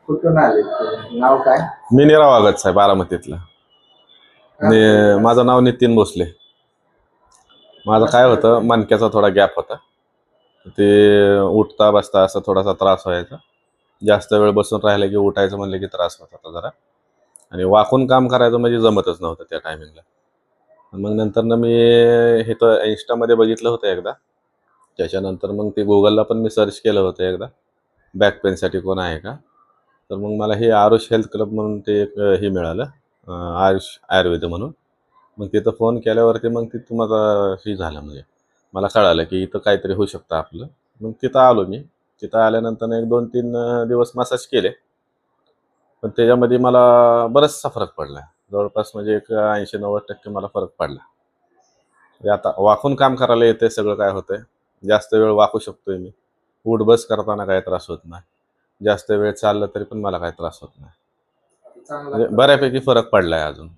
कुठून आले तुम्ही? नाव काय? मी नीरा वागत साहेब बारामतीतला. माझं नाव नितीन भोसले. माझं काय होतं, मणक्याचा थोडा गॅप होता. ते उठता बसता असं थोडासा त्रास व्हायचा. जास्त वेळ बसून राहिलं की उठायचं म्हणलं की त्रास होत होता जरा. आणि वाकून काम करायचं म्हणजे जमतच नव्हतं त्या टायमिंगला. मग नंतर मी हे तर इंस्टामध्ये बघितलं होतं एकदा. त्याच्यानंतर मग ते गुगलला पण मी सर्च केलं होतं एकदा, बॅक पेनसाठी कोण आहे का. तर मग मला हे आरुष हेल्थ क्लब म्हणून ते एक हे मिळालं, आयुष आयुर्वेद म्हणून. मग तिथं फोन केल्यावरती मग तिथं माझं हे झालं, म्हणजे मला कळालं की इथं काहीतरी होऊ शकतं आपलं. मग तिथं आलो मी. तिथं आल्यानंतर 1-2-3 दिवस मसाज केले. पण त्याच्यामध्ये मला बराचसा फरक पडला. जवळपास म्हणजे एक 80-90% मला फरक पडला. म्हणजे आता वाकून काम करायला येते, सगळं काय होतंय. जास्त वेळ वाकू शकतोय मी. उठ बस करताना काही त्रास होत नाही. जास्त वेळ चाललं तरी पण मला काही त्रास होत नाही. चांगला म्हणजे बऱ्यापैकी फरक पडलाय अजून.